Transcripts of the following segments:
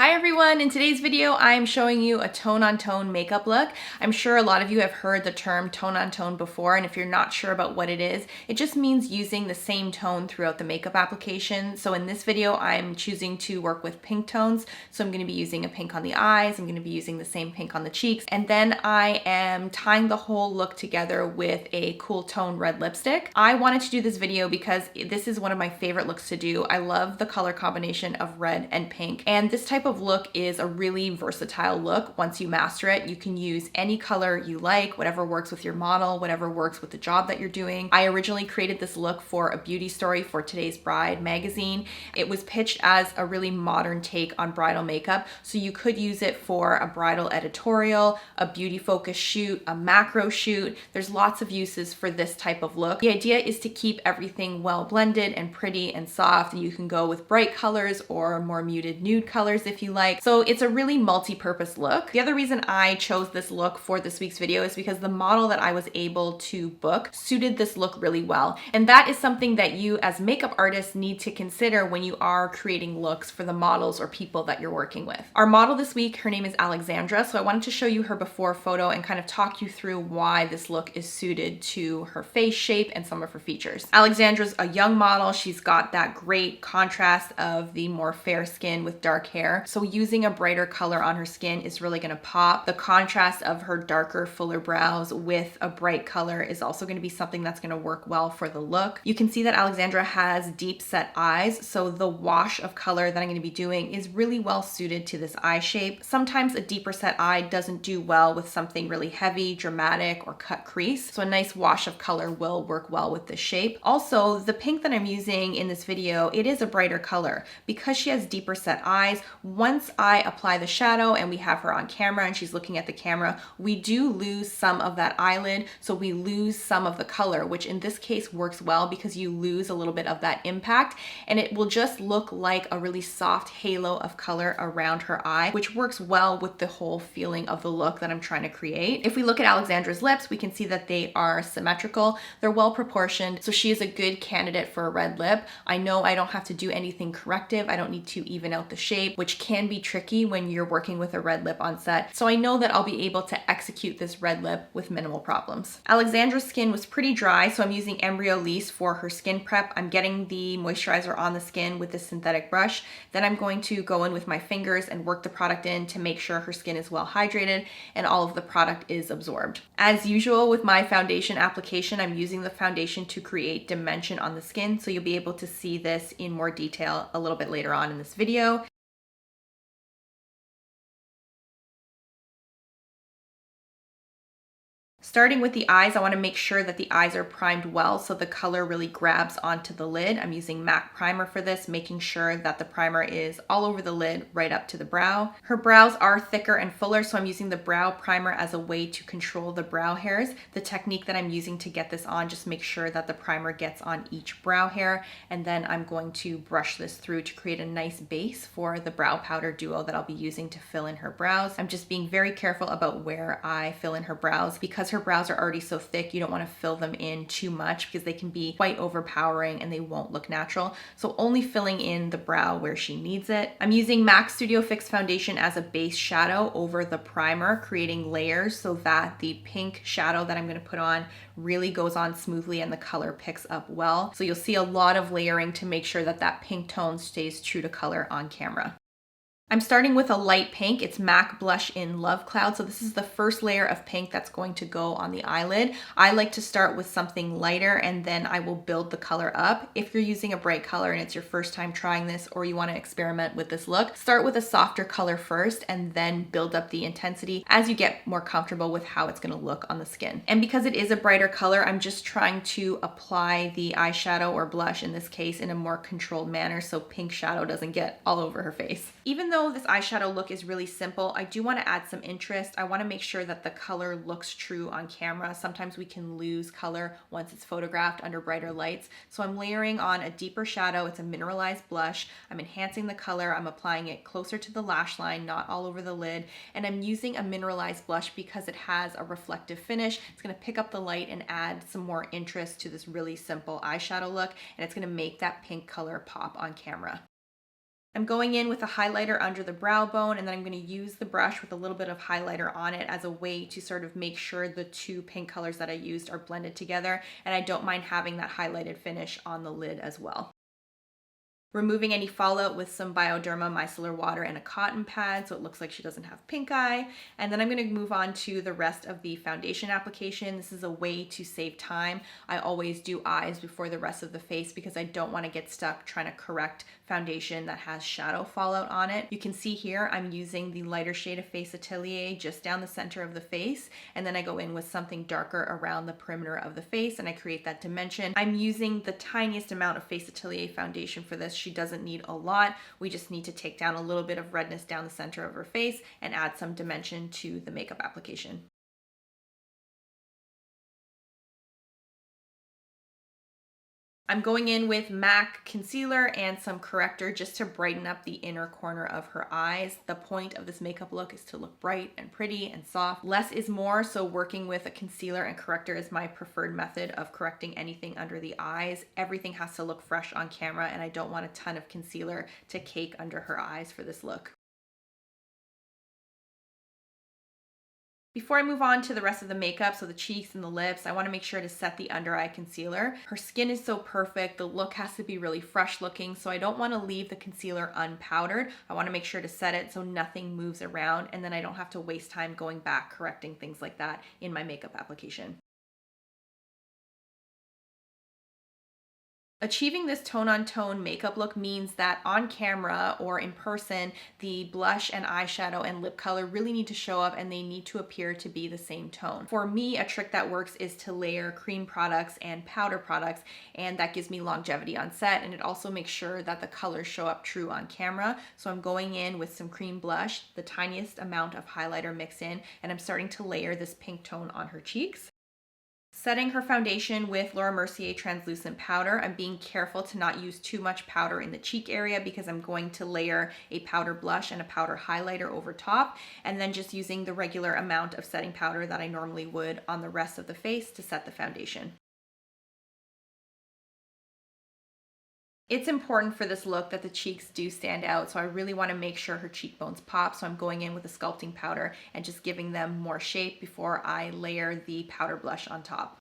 Hi everyone, in today's video I'm showing you a tone-on-tone makeup look. I'm sure a lot of you have heard the term tone-on-tone before, and if you're not sure about what it just means using the same tone throughout the makeup application. So in this video I'm choosing to work with pink tones, so I'm going to be using a pink on the eyes, I'm going to be using the same pink on the cheeks, and then I am tying the whole look together with a cool tone red lipstick. I wanted to do this video because this is one of my favorite looks to do. I love the color combination of red and pink, and this type of look is a really versatile look. Once you master it, you can use any color you like, whatever works with your model, whatever works with the job that you're doing. I originally created this look for a beauty story for Today's Bride magazine. It was pitched as a really modern take on bridal makeup, so you could use it for a bridal editorial, a beauty focus shoot, a macro shoot. There's lots of uses for this type of look. The idea is to keep everything well blended and pretty and soft. You can go with bright colors or more muted nude colors if you like. So it's a really multi-purpose look. The other reason I chose this look for this week's video is because the model that I was able to book suited this look really well. And that is something that you as makeup artists need to consider when you are creating looks for the models or people that you're working with. Our model this week, her name is Alexandra. So I wanted to show you her before photo and kind of talk you through why this look is suited to her face shape and some of her features. Alexandra's a young model. She's got that great contrast of the more fair skin with dark hair. So using a brighter color on her skin is really going to pop. The contrast of her darker, fuller brows with a bright color is also going to be something that's going to work well for the look. You can see that Alexandra has deep set eyes, so the wash of color that I'm going to be doing is really well suited to this eye shape. Sometimes a deeper set eye doesn't do well with something really heavy, dramatic, or cut crease, so a nice wash of color will work well with this shape. Also, the pink that I'm using in this video, it is a brighter color. Because she has deeper set eyes, once I apply the shadow and we have her on camera and she's looking at the camera, we do lose some of that eyelid, so we lose some of the color, which in this case works well because you lose a little bit of that impact, and it will just look like a really soft halo of color around her eye, which works well with the whole feeling of the look that I'm trying to create. If we look at Alexandra's lips, we can see that they are symmetrical, they're well proportioned, so she is a good candidate for a red lip. I know I don't have to do anything corrective, I don't need to even out the shape, which can be tricky when you're working with a red lip on set. So I know that I'll be able to execute this red lip with minimal problems. Alexandra's skin was pretty dry, so I'm using Embryolisse for her skin prep. I'm getting the moisturizer on the skin with this synthetic brush. Then I'm going to go in with my fingers and work the product in to make sure her skin is well hydrated and all of the product is absorbed. As usual with my foundation application, I'm using the foundation to create dimension on the skin, so you'll be able to see this in more detail a little bit later on in this video. Starting with the eyes, I want to make sure that the eyes are primed well so the color really grabs onto the lid. I'm using MAC primer for this, making sure that the primer is all over the lid right up to the brow. Her brows are thicker and fuller, so I'm using the brow primer as a way to control the brow hairs. The technique that I'm using to get this on, just make sure that the primer gets on each brow hair, and then I'm going to brush this through to create a nice base for the brow powder duo that I'll be using to fill in her brows. I'm just being very careful about where I fill in her brows because her brows are already so thick, you don't want to fill them in too much because they can be quite overpowering and they won't look natural. So only filling in the brow where she needs it. I'm using MAC Studio Fix foundation as a base shadow over the primer, creating layers so that the pink shadow that I'm going to put on really goes on smoothly and the color picks up well. So you'll see a lot of layering to make sure that that pink tone stays true to color on camera. I'm starting with a light pink. It's MAC Blush in Lovecloud. So this is the first layer of pink that's going to go on the eyelid. I like to start with something lighter and then I will build the color up. If you're using a bright color and it's your first time trying this or you want to experiment with this look, start with a softer color first and then build up the intensity as you get more comfortable with how it's going to look on the skin. And because it is a brighter color, I'm just trying to apply the eyeshadow or blush in this case in a more controlled manner so pink shadow doesn't get all over her face. Even though though this eyeshadow look is really simple, I do want to add some interest. I want to make sure that the color looks true on camera. Sometimes we can lose color once it's photographed under brighter lights. So I'm layering on a deeper shadow. It's a mineralized blush. I'm enhancing the color. I'm applying it closer to the lash line, not all over the lid. And I'm using a mineralized blush because it has a reflective finish. It's going to pick up the light and add some more interest to this really simple eyeshadow look. And it's going to make that pink color pop on camera. I'm going in with a highlighter under the brow bone, and then I'm going to use the brush with a little bit of highlighter on it as a way to sort of make sure the two pink colors that I used are blended together, and I don't mind having that highlighted finish on the lid as well. Removing any fallout with some Bioderma micellar water and a cotton pad so it looks like she doesn't have pink eye. And then I'm going to move on to the rest of the foundation application. This is a way to save time. I always do eyes before the rest of the face because I don't want to get stuck trying to correct foundation that has shadow fallout on it. You can see here I'm using the lighter shade of Face Atelier just down the center of the face, and then I go in with something darker around the perimeter of the face and I create that dimension. I'm using the tiniest amount of Face Atelier foundation for this. She doesn't need a lot. We just need to take down a little bit of redness down the center of her face and add some dimension to the makeup application. I'm going in with MAC concealer and some corrector just to brighten up the inner corner of her eyes. The point of this makeup look is to look bright and pretty and soft. Less is more, so working with a concealer and corrector is my preferred method of correcting anything under the eyes. Everything has to look fresh on camera, and I don't want a ton of concealer to cake under her eyes for this look. Before I move on to the rest of the makeup, so the cheeks and the lips, I want to make sure to set the under eye concealer. Her skin is so perfect, the look has to be really fresh looking, so I don't want to leave the concealer unpowdered. I want to make sure to set it so nothing moves around, and then I don't have to waste time going back correcting things like that in my makeup application. Achieving this tone-on-tone makeup look means that on camera or in person, the blush and eyeshadow and lip color really need to show up and they need to appear to be the same tone. For me, a trick that works is to layer cream products and powder products, and that gives me longevity on set, and it also makes sure that the colors show up true on camera. So I'm going in with some cream blush, the tiniest amount of highlighter mixed in, and I'm starting to layer this pink tone on her cheeks. Setting her foundation with Laura Mercier translucent powder. I'm being careful to not use too much powder in the cheek area because I'm going to layer a powder blush and a powder highlighter over top, and then just using the regular amount of setting powder that I normally would on the rest of the face to set the foundation. It's important for this look that the cheeks do stand out, so I really want to make sure her cheekbones pop, so I'm going in with a sculpting powder and just giving them more shape before I layer the powder blush on top.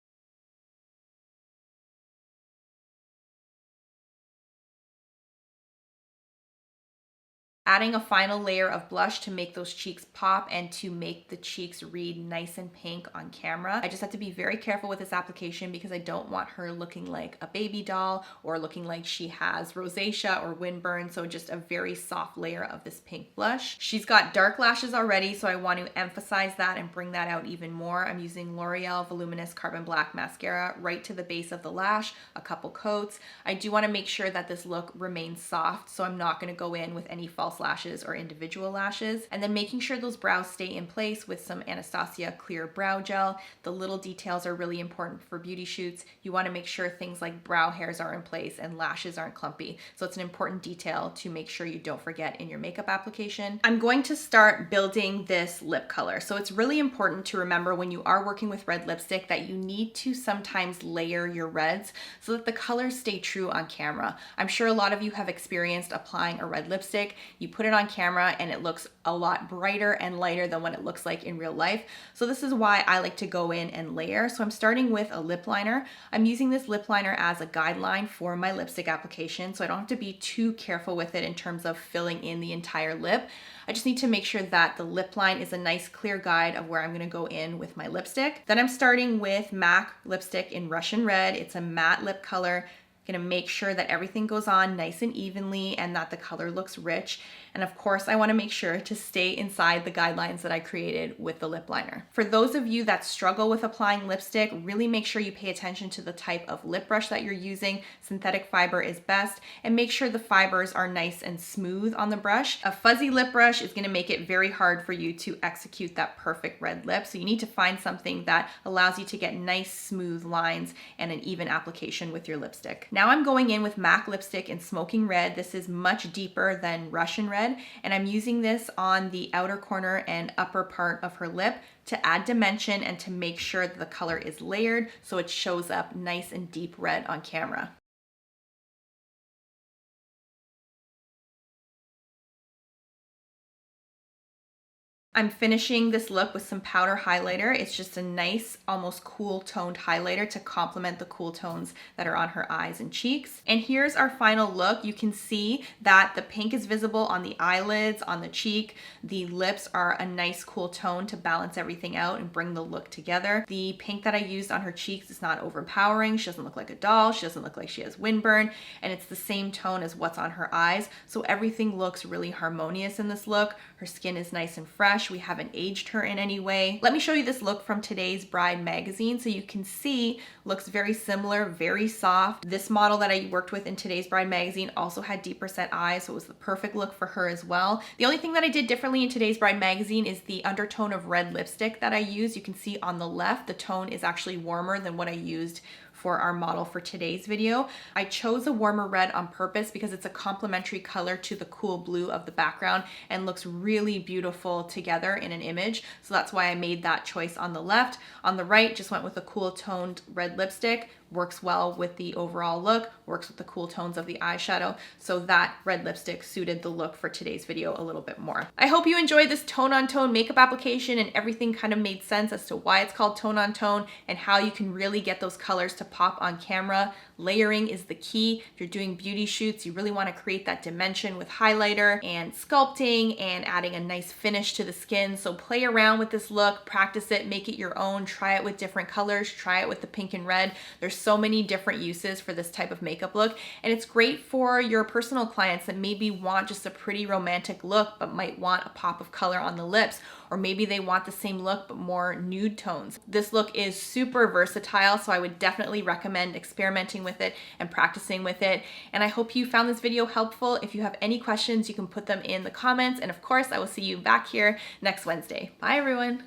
Adding a final layer of blush to make those cheeks pop and to make the cheeks read nice and pink on camera. I just have to be very careful with this application because I don't want her looking like a baby doll or looking like she has rosacea or windburn, so just a very soft layer of this pink blush. She's got dark lashes already, so I want to emphasize that and bring that out even more. I'm using L'Oreal Voluminous Carbon Black Mascara right to the base of the lash, a couple coats. I do want to make sure that this look remains soft, so I'm not going to go in with any false lashes or individual lashes, and then making sure those brows stay in place with some Anastasia clear brow gel. The little details are really important for beauty shoots. You want to make sure things like brow hairs are in place and lashes aren't clumpy, so it's an important detail to make sure you don't forget in your makeup application. I'm going to start building this lip color, so it's really important to remember when you are working with red lipstick that you need to sometimes layer your reds so that the colors stay true on camera. I'm sure a lot of you have experienced applying a red lipstick. You put it on camera and it looks a lot brighter and lighter than what it looks like in real life. So this is why I like to go in and layer. So I'm starting with a lip liner. I'm using this lip liner as a guideline for my lipstick application, so I don't have to be too careful with it in terms of filling in the entire lip. I just need to make sure that the lip line is a nice clear guide of where I'm gonna go in with my lipstick. Then I'm starting with MAC lipstick in Russian Red. It's a matte lip color. Gonna make sure that everything goes on nice and evenly and that the color looks rich. And of course, I wanna make sure to stay inside the guidelines that I created with the lip liner. For those of you that struggle with applying lipstick, really make sure you pay attention to the type of lip brush that you're using. Synthetic fiber is best, and make sure the fibers are nice and smooth on the brush. A fuzzy lip brush is gonna make it very hard for you to execute that perfect red lip. So you need to find something that allows you to get nice, smooth lines and an even application with your lipstick. Now I'm going in with MAC lipstick in Smoking Red. This is much deeper than Russian Red, and I'm using this on the outer corner and upper part of her lip to add dimension and to make sure that the color is layered so it shows up nice and deep red on camera. I'm finishing this look with some powder highlighter. It's just a nice, almost cool toned highlighter to complement the cool tones that are on her eyes and cheeks. And here's our final look. You can see that the pink is visible on the eyelids, on the cheek. The lips are a nice cool tone to balance everything out and bring the look together. The pink that I used on her cheeks is not overpowering. She doesn't look like a doll. She doesn't look like she has windburn. And it's the same tone as what's on her eyes. So everything looks really harmonious in this look. Her skin is nice and fresh. We haven't aged her in any way. Let me show you this look from Today's Bride magazine. So you can see, looks very similar, very soft. This model that I worked with in Today's Bride magazine also had deeper set eyes, so it was the perfect look for her as well. The only thing that I did differently in Today's Bride magazine is the undertone of red lipstick that I used. You can see on the left, the tone is actually warmer than what I used for our model for today's video. I chose a warmer red on purpose because it's a complementary color to the cool blue of the background and looks really beautiful together in an image. So that's why I made that choice on the left. On the right, just went with a cool toned red lipstick. Works well with the overall look, works with the cool tones of the eyeshadow. So that red lipstick suited the look for today's video a little bit more. I hope you enjoyed this tone on tone makeup application and everything kind of made sense as to why it's called tone on tone and how you can really get those colors to pop on camera. Layering is the key. If you're doing beauty shoots, you really want to create that dimension with highlighter and sculpting and adding a nice finish to the skin. So play around with this look, practice it, make it your own, try it with different colors, try it with the pink and red. There's so many different uses for this type of makeup look, and it's great for your personal clients that maybe want just a pretty romantic look but might want a pop of color on the lips, or maybe they want the same look but more nude tones. This look is super versatile, so I would definitely recommend experimenting with it and practicing with it. And I hope you found this video helpful. If you have any questions, you can put them in the comments, and of course I will see you back here next Wednesday. Bye everyone.